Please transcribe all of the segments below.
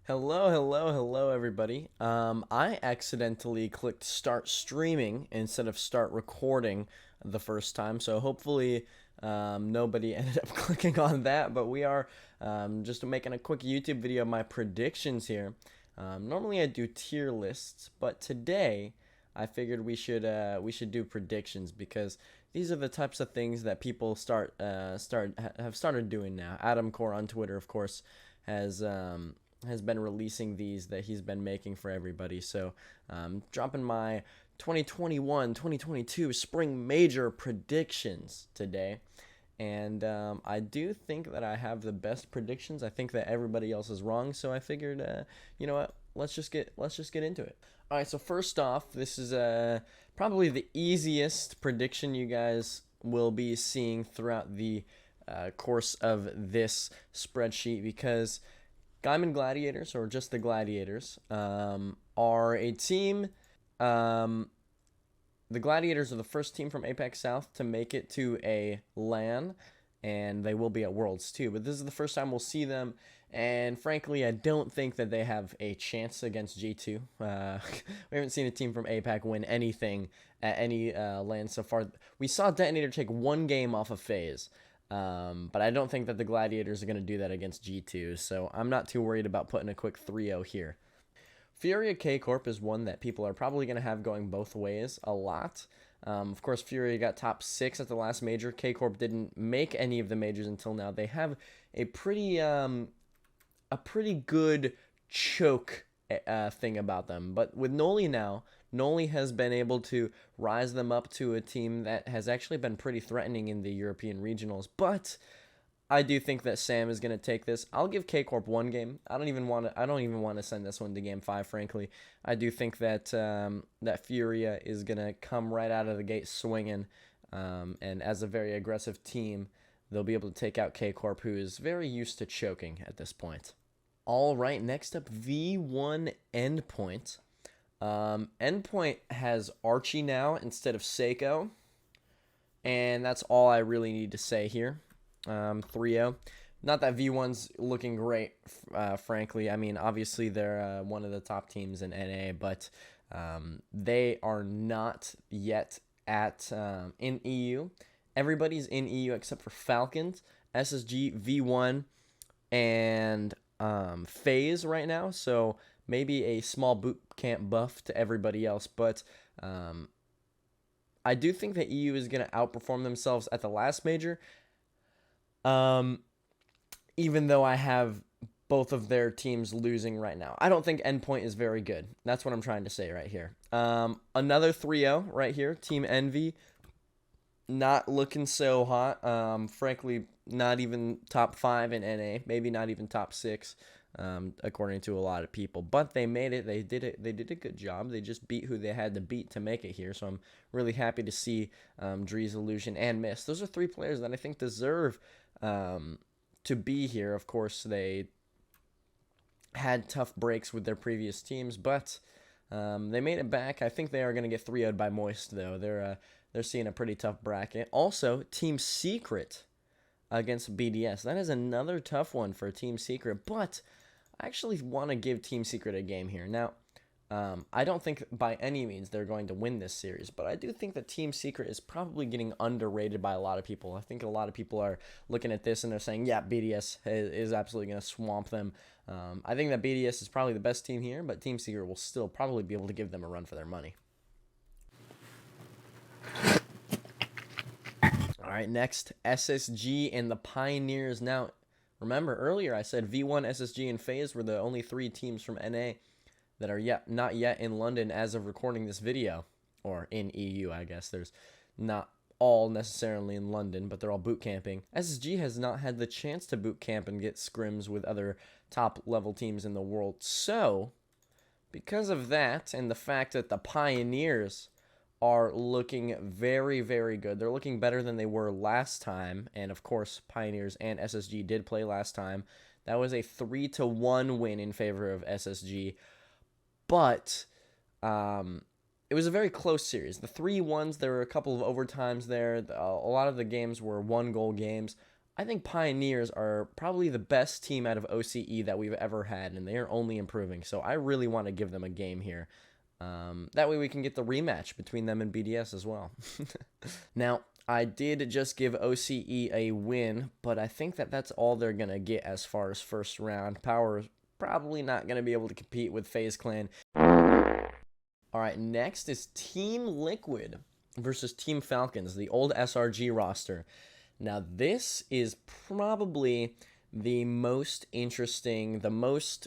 Hello, everybody. I accidentally clicked start streaming instead of start recording the first time, so hopefully nobody ended up clicking on that. But we are just making a quick YouTube video of my predictions here. Normally I do tier lists, but today I figured we should do predictions because these are the types of things that people have started doing now. Adam Core on Twitter, of course, has been releasing these that he's been making for everybody. So dropping my 2021-2022 Spring Major predictions today. And I do think that I have the best predictions. I think that everybody else is wrong. So I figured, you know what? Let's just get into it. All right. So first off, this is probably the easiest prediction you guys will be seeing throughout the course of this spreadsheet because Gaiman Gladiators, or just the Gladiators, are a team. The Gladiators are the first team from Apex South to make it to a LAN, and they will be at Worlds too. But this is the first time we'll see them, and frankly, I don't think that they have a chance against G2. We haven't seen a team from APAC win anything at any LAN so far. We saw Detonator take one game off of FaZe. But I don't think that the Gladiators are going to do that against G2, so I'm not too worried about putting a quick 3-0 here. Furia K-Corp is one that people are probably going to have going both ways a lot. Of course, Furia got top 6 at the last major. K-Corp didn't make any of the majors until now. They have a pretty good choke thing about them. But with Noli now, Noli has been able to rise them up to a team that has actually been pretty threatening in the European regionals. But I do think that Sam is going to take this. I'll give K-Corp one game. I don't even want to send this one to game 5, frankly. I do think that that Furia is going to come right out of the gate swinging, and as a very aggressive team, they'll be able to take out K-Corp, who is very used to choking at this point. All right, next up, V1 Endpoint. Endpoint has Archie now instead of Seiko, and that's all I really need to say here. 3-0. Not that V1's looking great, frankly. I mean, obviously they're one of the top teams in NA, but they are not yet at in EU. Everybody's in EU except for Falcons, SSG, V1, and FaZe right now. So maybe a small boot camp buff to everybody else, but I do think that EU is going to outperform themselves at the last major. Even though I have both of their teams losing right now. I don't think Endpoint is very good. That's what I'm trying to say right here. Another 3-0 right here. Team Envy, not looking so hot. Frankly, not even top 5 in NA. Maybe not even top 6, according to a lot of people. But they made it. They did it. They did a good job. They just beat who they had to beat to make it here. So I'm really happy to see Drees, Illusion, and Mist. Those are 3 players that I think deserve to be here. Of course, they had tough breaks with their previous teams, but they made it back. I think they are going to get 3-0'd by Moist, though. They're seeing a pretty tough bracket. Also, Team Secret against BDS. That is another tough one for Team Secret, but I actually want to give Team Secret a game here. Now, I don't think by any means they're going to win this series, but I do think that Team Secret is probably getting underrated by a lot of people. I think a lot of people are looking at this and they're saying, yeah, BDS is absolutely going to swamp them. I think that BDS is probably the best team here, but Team Secret will still probably be able to give them a run for their money. All right, next, SSG and the Pioneers. Now, remember earlier I said V1, SSG, and FaZe were the only 3 teams from NA that are not yet in London as of recording this video, or in EU, I guess. There's not all necessarily in London, but they're all boot camping. SSG has not had the chance to boot camp and get scrims with other top level teams in the world. So, because of that, and the fact that the Pioneers are looking very, very good. They're looking better than they were last time, and of course, Pioneers and SSG did play last time. That was a 3-1 win in favor of SSG. But it was a very close series. The 3-1s, there were a couple of overtimes there. A lot of the games were 1-goal games. I think Pioneers are probably the best team out of OCE that we've ever had, and they are only improving. So I really want to give them a game here. That way we can get the rematch between them and BDS as well. Now, I did just give OCE a win, but I think that that's all they're going to get as far as first round. Power is probably not going to be able to compete with FaZe Clan. All right, next is Team Liquid versus Team Falcons, the old SRG roster. Now, this is probably the most interesting, the most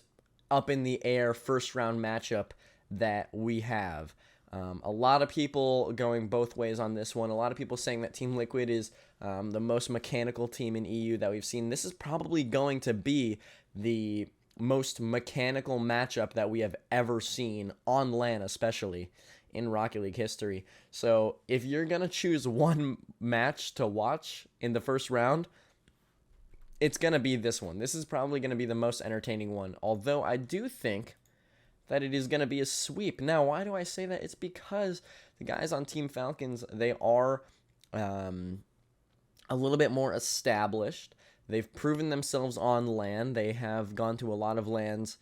up in the air first round matchup that we have. A lot of people going both ways on this one. A lot of people saying that Team Liquid is the most mechanical team in EU that we've seen. This is probably going to be the most mechanical matchup that we have ever seen on LAN, especially in Rocket League history. So if you're going to choose one match to watch in the first round, it's going to be this one. This is probably going to be the most entertaining one, although I do think that it is going to be a sweep. Now, why do I say that? It's because the guys on Team Falcons, they are a little bit more established. They've proven themselves on LAN. They have gone to a lot of LANs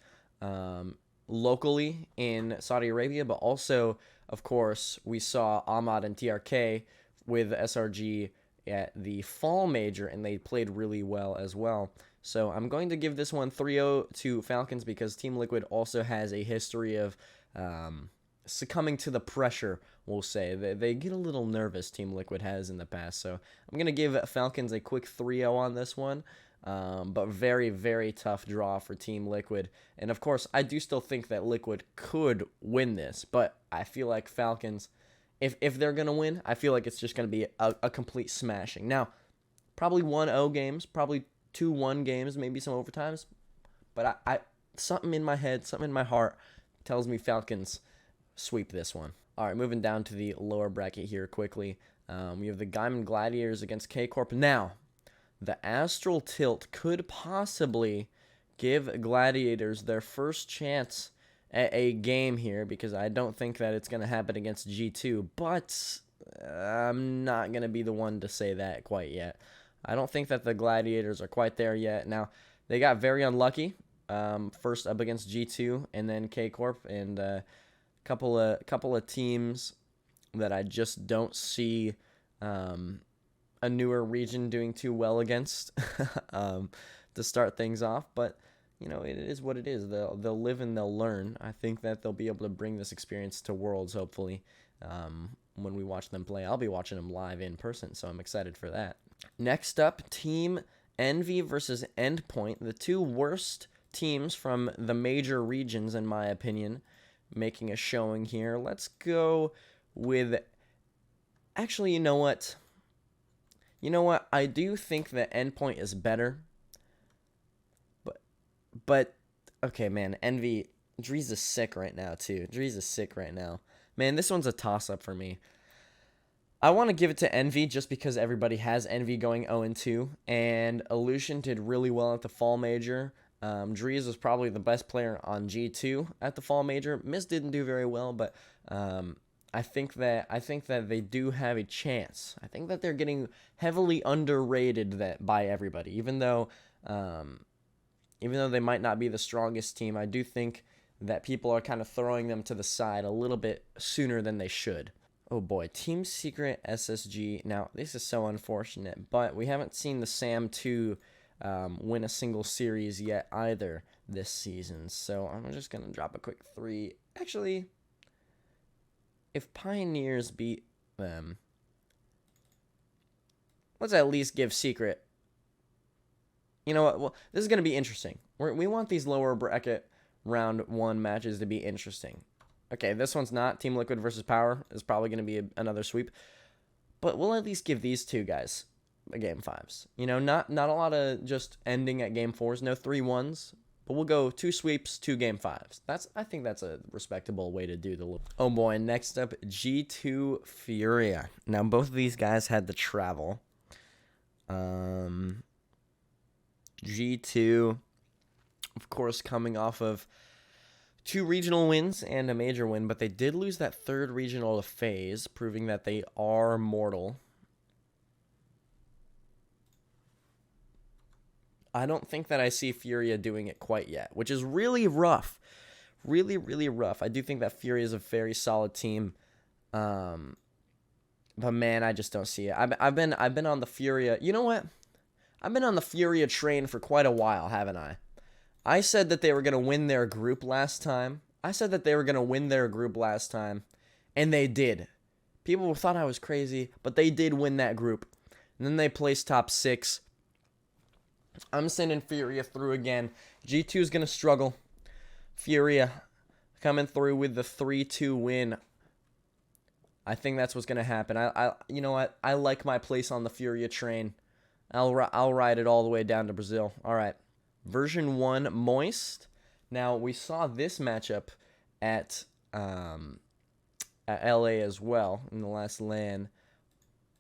locally in Saudi Arabia, but also, of course, we saw Ahmad and TRK with SRG at the Fall Major, and they played really well as well. So I'm going to give this one 3-0 to Falcons because Team Liquid also has a history of succumbing to the pressure, we'll say. They get a little nervous, Team Liquid has in the past. So I'm going to give Falcons a quick 3-0 on this one. But very, very tough draw for Team Liquid. And of course, I do still think that Liquid could win this, but I feel like Falcons, if they're going to win, I feel like it's just going to be a complete smashing. Now, probably 1-0 games, probably 2-1 games, maybe some overtimes, but I something in my head, something in my heart tells me Falcons sweep this one. All right, moving down to the lower bracket here quickly. We have the Gaiman Gladiators against K-Corp. Now, the Astral Tilt could possibly give Gladiators their first chance at a game here because I don't think that it's going to happen against G2, but I'm not going to be the one to say that quite yet. I don't think that the Gladiators are quite there yet. Now, they got very unlucky first up against G2 and then K-Corp and a couple of teams that I just don't see a newer region doing too well against to start things off. But, you know, it is what it is. They'll live and they'll learn. I think that they'll be able to bring this experience to Worlds, hopefully, when we watch them play. I'll be watching them live in person, so I'm excited for that. Next up, Team Envy versus Endpoint, the two worst teams from the major regions, in my opinion, making a showing here. Let's go with... Actually, you know what? I do think that Endpoint is better. But okay, man, Envy... Drees is sick right now, too. Drees is sick right now. Man, this one's a toss-up for me. I want to give it to Envy just because everybody has Envy going 0-2, and Illusion did really well at the Fall Major. Drees was probably the best player on G2 at the Fall Major. Miz didn't do very well, but I think that they do have a chance. I think that they're getting heavily underrated by everybody, even though they might not be the strongest team. I do think that people are kind of throwing them to the side a little bit sooner than they should. Oh boy, Team Secret SSG. Now, this is so unfortunate, but we haven't seen the Sam 2 win a single series yet either this season. So I'm just going to drop a quick 3. Actually, if Pioneers beat them, let's at least give Secret. You know what? Well, this is going to be interesting. We want these lower bracket round 1 matches to be interesting. Okay, this one's not. Team Liquid versus Power is probably going to be another sweep. But we'll at least give these two guys a game 5s. You know, not a lot of just ending at game 4s. No 3-1s. But we'll go 2 sweeps, 2 game 5s. I think that's a respectable way to do the... Oh boy, next up, G2 Furia. Now, both of these guys had to travel. G2, of course, coming off of 2 regional wins and a major win, but they did lose that 3rd regional to FaZe, proving that they are mortal. I don't think that I see Furia doing it quite yet, which is really rough. Really, really rough. I do think that Furia is a very solid team. But man, I just don't see it. I've been on the Furia. You know what? I've been on the Furia train for quite a while, haven't I? I said that they were going to win their group last time. And they did. People thought I was crazy, but they did win that group. And then they placed top 6. I'm sending Furia through again. G2 is going to struggle. Furia coming through with the 3-2 win. I think that's what's going to happen. You know what? I like my place on the Furia train. I'll ride it all the way down to Brazil. All right. Version 1, Moist. Now, we saw this matchup at LA as well in the last LAN,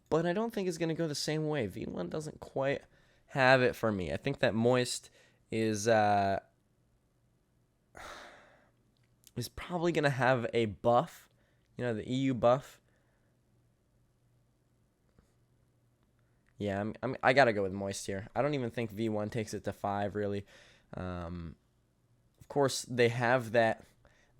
but I don't think it's going to go the same way. V1 doesn't quite have it for me. I think that Moist is probably going to have a buff, the EU buff. Yeah, I got to go with Moist here. I don't even think V1 takes it to 5, really. Of course, they have that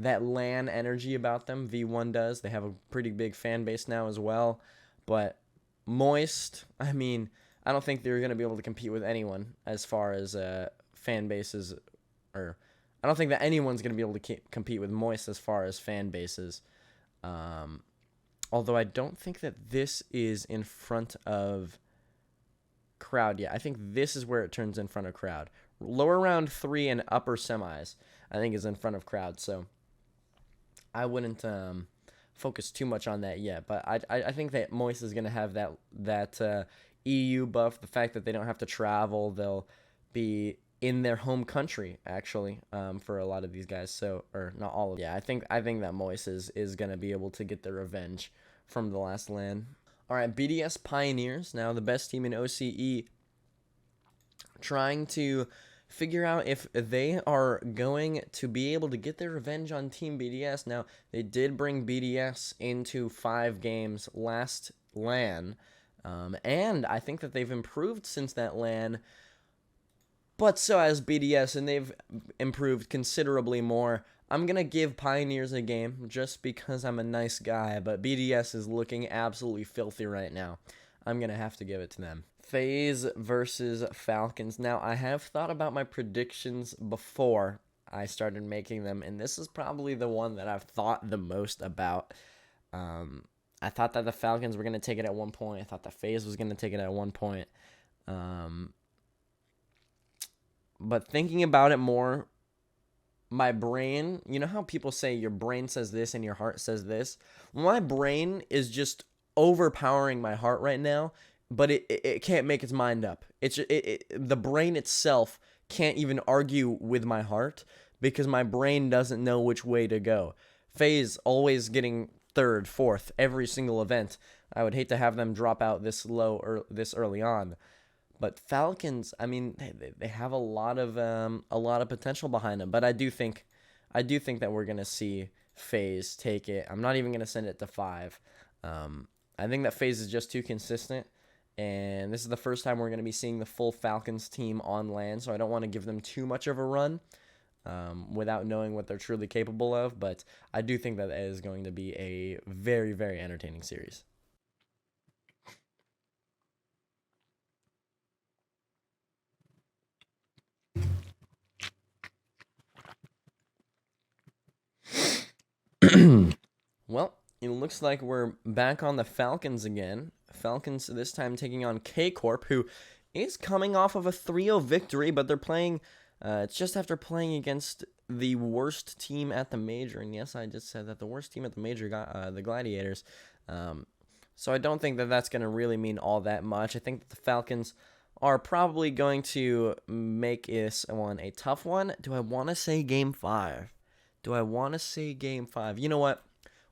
LAN energy about them. V1 does. They have a pretty big fan base now as well. But Moist, I don't think they're going to be able to compete with anyone as far as fan bases. Or I don't think that anyone's going to be able to compete with Moist as far as fan bases. Although I don't think that this is in front of crowd yet. I think this is where it turns in front of crowd. Lower round 3 and upper semis, I think, is in front of crowd. So I wouldn't focus too much on that yet. But I think that Moist is going to have that EU buff. The fact that they don't have to travel, they'll be in their home country actually for a lot of these guys. So, or not all of them. Yeah, I think that Moist is going to be able to get their revenge from the last LAN. All right, BDS Pioneers, now the best team in OCE, trying to figure out if they are going to be able to get their revenge on Team BDS. Now, they did bring BDS into 5 games last LAN, and I think that they've improved since that LAN, but so has BDS, and they've improved considerably more. I'm going to give Pioneers a game just because I'm a nice guy, but BDS is looking absolutely filthy right now. I'm going to have to give it to them. FaZe versus Falcons. Now, I have thought about my predictions before I started making them, and this is probably the one that I've thought the most about. I thought that the Falcons were going to take it at one point. I thought that FaZe was going to take it at one point. But thinking about it more, my brain, you know how people say your brain says this and your heart says this? My brain is just overpowering my heart right now, but it can't make its mind up. The brain itself can't even argue with my heart because my brain doesn't know which way to go. FaZe always getting 3rd, 4th every single event. I would hate to have them drop out this low or this early on. But Falcons, they have a lot of potential behind them. But I do think that we're gonna see FaZe take it. I'm not even gonna send it to 5. I think that FaZe is just too consistent, and this is the first time we're gonna be seeing the full Falcons team on LAN. So I don't want to give them too much of a run without knowing what they're truly capable of. But I do think that is going to be a very, very entertaining series. Well, it looks like we're back on the Falcons again. Falcons this time taking on K-Corp, who is coming off of a 3-0 victory, but they're playing, it's just after playing against the worst team at the Major. And yes, I just said that the worst team at the Major got the Gladiators. So I don't think that that's going to really mean all that much. I think that the Falcons are probably going to make this one a tough one. Do I want to say Game 5? You know what?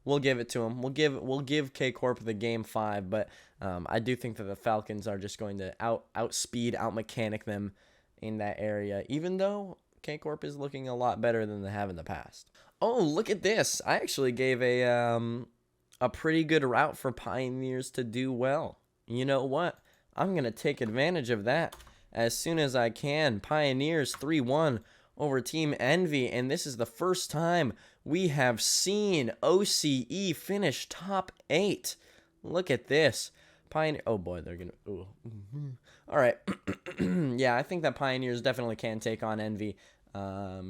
We'll give it to them. We'll give K-Corp the Game 5, but I do think that the Falcons are just going to outspeed, outmechanic them in that area, even though K-Corp is looking a lot better than they have in the past. Oh, look at this. I actually gave a pretty good route for Pioneers to do well. You know what? I'm going to take advantage of that. as soon as I can. Pioneers 3-1 over Team Envy, and this is the first time we have seen OCE finish top 8. Look at this. Pioneer. Oh boy, they're gonna. Ooh. All right. Yeah, I think that Pioneers definitely can take on Envy.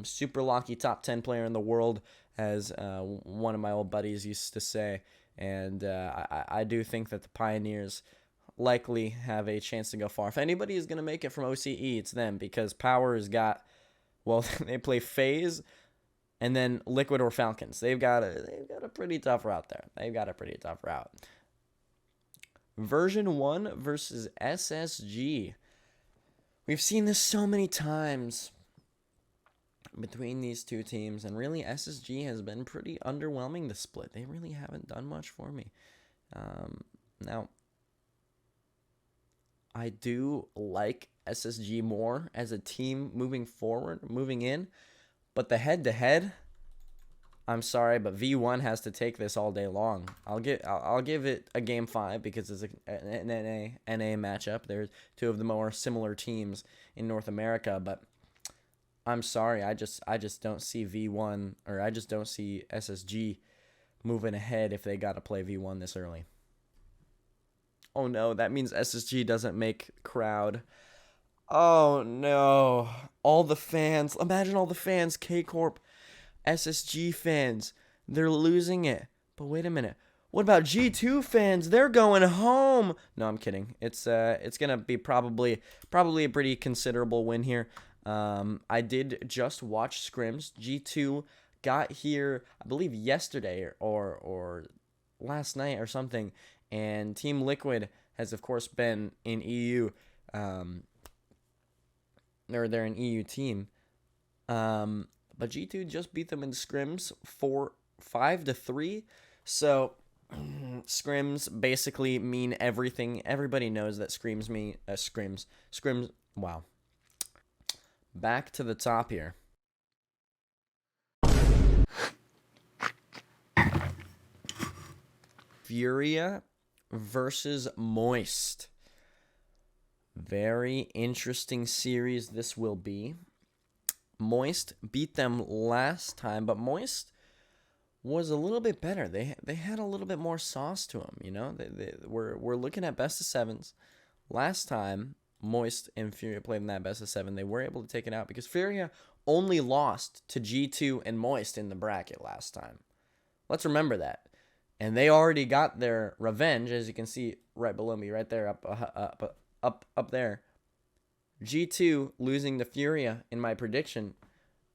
Super lucky top 10 player in the world, as one of my old buddies used to say. And I do think that the Pioneers likely have a chance to go far. If anybody is going to make it from OCE, it's them, because Power has got, well, they play FaZe and then Liquid or Falcons. They've got a pretty tough route there. They've got a pretty tough route. Version 1 versus SSG. We've seen this so many times between these two teams, and really SSG has been pretty underwhelming this split. They really haven't done much for me. Now, I do like SSG more as a team moving forward, moving in, but the head-to-head, I'm sorry, but V1 has to take this all day long. I'll give it a game 5 because it's an NA matchup. There's two of the more similar teams in North America, but I'm sorry, I just don't see V1, or I just don't see SSG moving ahead if they got to play V1 this early. Oh no, that means SSG doesn't make crowd. Oh no, all the fans. Imagine all the fans, K-Corp, SSG fans. They're losing it. But wait a minute. What about G2 fans? They're going home. No, I'm kidding. It's gonna be probably a pretty considerable win here. I did just watch scrims. G2 got here, I believe, yesterday or last night or something, and Team Liquid has, of course, been in EU. Or they're an EU team. But G2 just beat them in scrims 5-3. So scrims basically mean everything. Everybody knows that scrims mean scrims. Wow. Back to the top here. Furia versus Moist. Very interesting series this will be. Moist beat them last time, but Moist was a little bit better. They had a little bit more sauce to them, you know. We're looking at best of 7s. Last time Moist and Furia played in that best of 7, they were able to take it out because Furia only lost to G2 and Moist in the bracket last time. Let's remember that. And they already got their revenge, as you can see right below me, right there, up there. G2 losing to Furia in my prediction.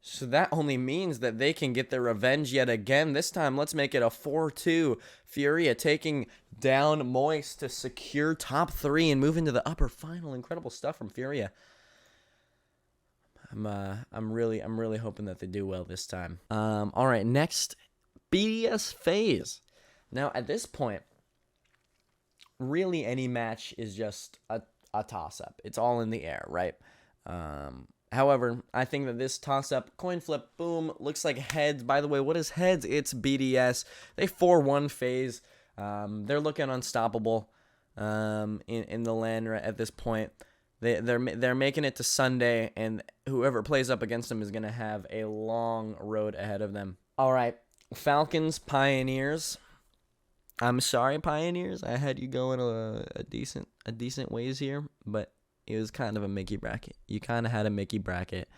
So that only means that they can get their revenge yet again. This time, let's make it a 4-2. Furia taking down Moist to secure top 3 and move into the upper final. Incredible stuff from Furia. I'm really hoping that they do well this time. All right, next, BDS FaZe. Now, at this point, really any match is just a toss-up. It's all in the air, right? However, I think that this toss-up, coin flip, boom, looks like heads. By the way, what is heads? It's BDS. They 4-1 FaZe. They're looking unstoppable in the LAN right at this point. They're making it to Sunday, and whoever plays up against them is going to have a long road ahead of them. All right, Falcons, Pioneers. I'm sorry, Pioneers. I had you going a decent ways here, but it was kind of a Mickey bracket. You kind of had a Mickey bracket.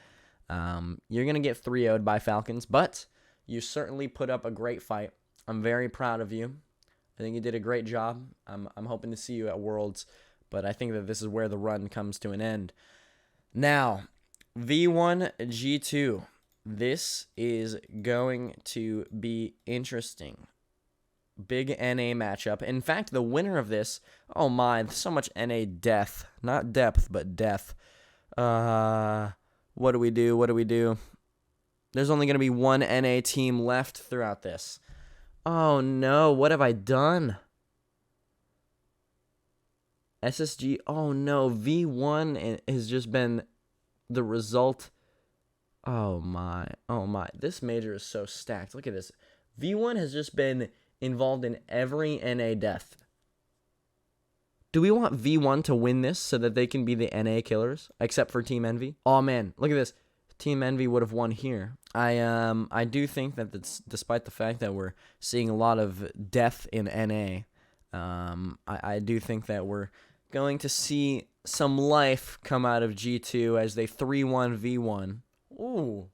You're going to get 3-0'd by Falcons, but you certainly put up a great fight. I'm very proud of you. I think you did a great job. I'm hoping to see you at Worlds, but I think that this is where the run comes to an end. Now, V1 G2. This is going to be interesting. Big NA matchup. In fact, the winner of this, oh my, so much NA death. Not depth, but death. What do we do? There's only going to be one NA team left throughout this. Oh no, what have I done? SSG, oh no, V1 has just been the result. Oh my. This major is so stacked. Look at this. V1 has just been involved in every NA death. Do we want V1 to win this so that they can be the NA killers, except for Team Envy? Oh man, look at this. Team Envy would have won here. I do think that despite the fact that we're seeing a lot of death in NA, I do think that we're going to see some life come out of G2 as they 3-1 V1. Ooh,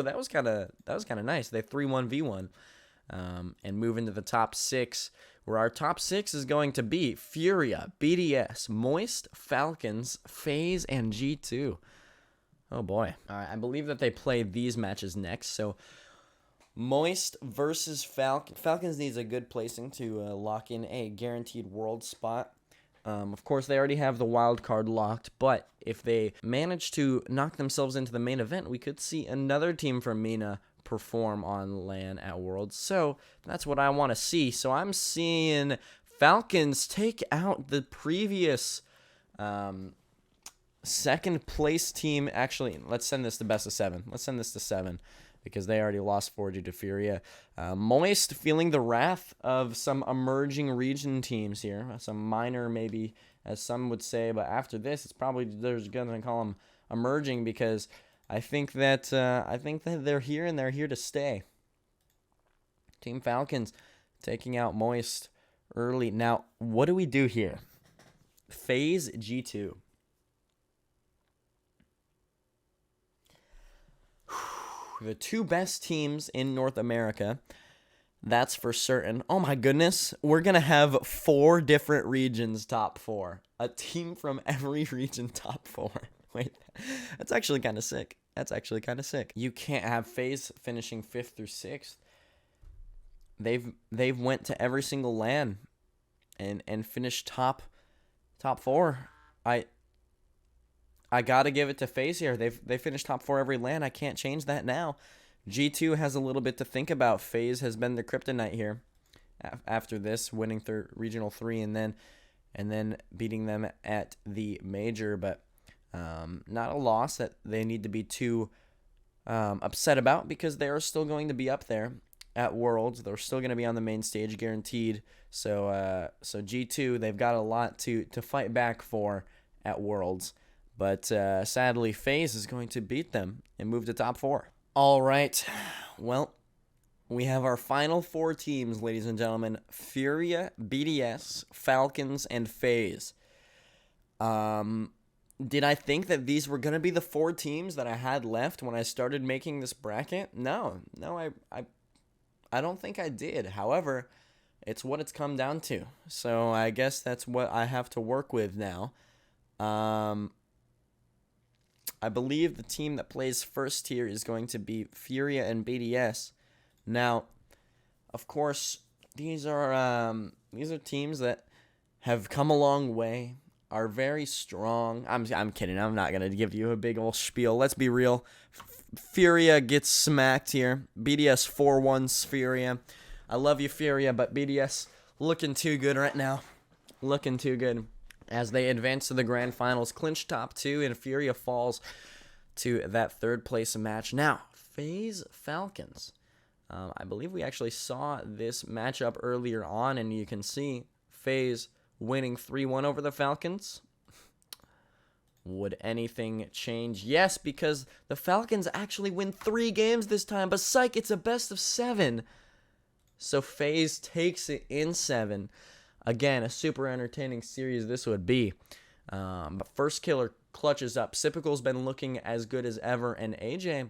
that was kind of nice. They 3-1 V1, and move into the top 6, where our top 6 is going to be Furia, BDS, Moist, Falcons, FaZe, and G2. Oh boy. All right, I believe that they play these matches next. So Moist versus Falcons. Falcons needs a good placing to lock in a guaranteed world spot. Of course, they already have the wild card locked, but if they manage to knock themselves into the main event, we could see another team from MENA perform on LAN at Worlds. So that's what I want to see. So I'm seeing Falcons take out the previous second place team. Actually, let's send this to best of 7. Let's send this to 7 because they already lost 4 to Furia. Moist feeling the wrath of some emerging region teams here. Some minor, maybe, as some would say. But after this, it's probably they're going to call them emerging because I think that they're here and they're here to stay. Team Falcons taking out Moist early. Now, what do we do here? FaZe G2. The 2 best teams in North America. That's for certain. Oh my goodness. We're going to have 4 different regions top 4. A team from every region top 4. Wait, that's actually kind of sick. You can't have FaZe finishing 5th through 6th. They've went to every single LAN and finished top 4. I gotta give it to FaZe here. They finished top 4 every LAN. I can't change that now. G2 has a little bit to think about. FaZe has been the kryptonite here after this, winning regional 3 and then beating them at the major, but not a loss that they need to be too upset about because they are still going to be up there at Worlds. They're still going to be on the main stage guaranteed. So G2, they've got a lot to fight back for at Worlds. But sadly, FaZe is going to beat them and move to top 4. All right. Well, we have our final 4 teams, ladies and gentlemen. Furia, BDS, Falcons, and FaZe. Did I think that these were going to be the 4 teams that I had left when I started making this bracket? No, I don't think I did. However, it's what it's come down to. So I guess that's what I have to work with now. I believe the team that plays first here is going to be Furia and BDS. Now, of course, these are teams that have come a long way, are very strong. I'm kidding. I'm not gonna give you a big old spiel. Let's be real. Furia gets smacked here. BDS 4-1 Furia. I love you, Furia, but BDS looking too good right now. Looking too good. As they advance to the grand finals, clinch top 2, and Furia falls to that 3rd place match. Now, FaZe Falcons. I believe we actually saw this matchup earlier on, and you can see FaZe winning 3-1 over the Falcons. Would anything change? Yes, because the Falcons actually win 3 games this time, but psych, it's a best of 7. So FaZe takes it in 7. Again, a super entertaining series this would be. But first killer clutches up. Sipical's been looking as good as ever. And AJ,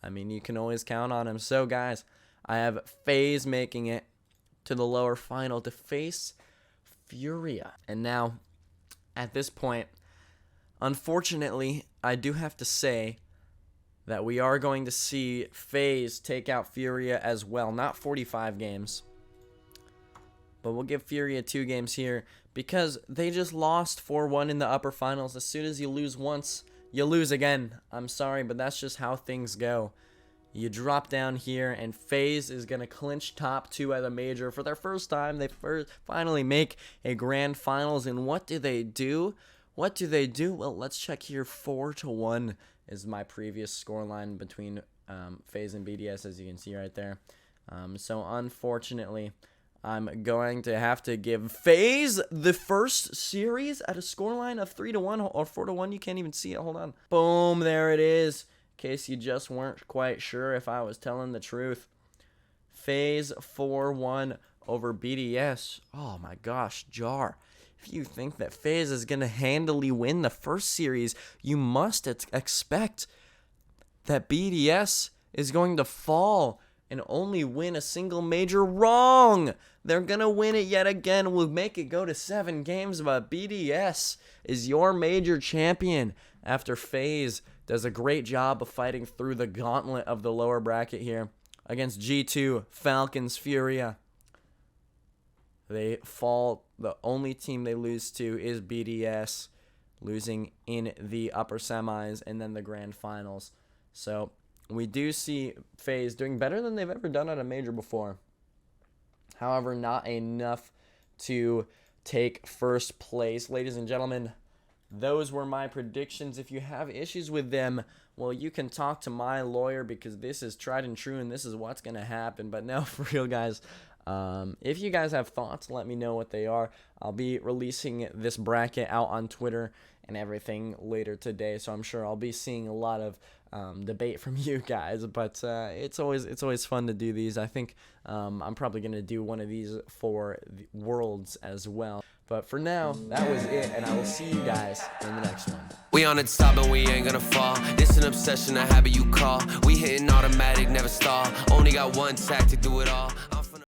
I mean, you can always count on him. So, guys, I have FaZe making it to the lower final to face Furia. And now, at this point, unfortunately, I do have to say that we are going to see FaZe take out Furia as well. Not 45 games. But we'll give Furia 2 games here because they just lost 4-1 in the upper finals. As soon as you lose once, you lose again. I'm sorry, but that's just how things go. You drop down here, and FaZe is going to clinch top 2 at a major for their first time. They finally make a grand finals, and what do they do? What do they do? Well, let's check here. 4-1 is my previous scoreline between FaZe and BDS, as you can see right there. So, unfortunately, I'm going to have to give FaZe the first series at a scoreline of 3-1 or 4-1. You can't even see it. Hold on. Boom, there it is. In case you just weren't quite sure if I was telling the truth. FaZe 4-1 over BDS. Oh my gosh, Jar. If you think that FaZe is going to handily win the first series, you must expect that BDS is going to fall and only win a single major. Wrong! They're going to win it yet again. We'll make it go to 7 games, but BDS is your major champion after FaZe does a great job of fighting through the gauntlet of the lower bracket here against G2, Falcons, Furia. They fall. The only team they lose to is BDS, losing in the upper semis and then the grand finals. So we do see FaZe doing better than they've ever done at a major before. However, not enough to take first place. Ladies and gentlemen, those were my predictions. If you have issues with them, well, you can talk to my lawyer because this is tried and true and this is what's going to happen. But no, for real, guys. If you guys have thoughts, let me know what they are. I'll be releasing this bracket out on Twitter and everything later today, so I'm sure I'll be seeing a lot of debate from you guys. But it's always fun to do these. I think I'm probably gonna do one of these for the Worlds as well. But for now, that was it, and I will see you guys in the next one. We on it top and we ain't gonna fall. This an obsession, a habit you call. We hitting automatic, never stall. Only got one tactic, do it all.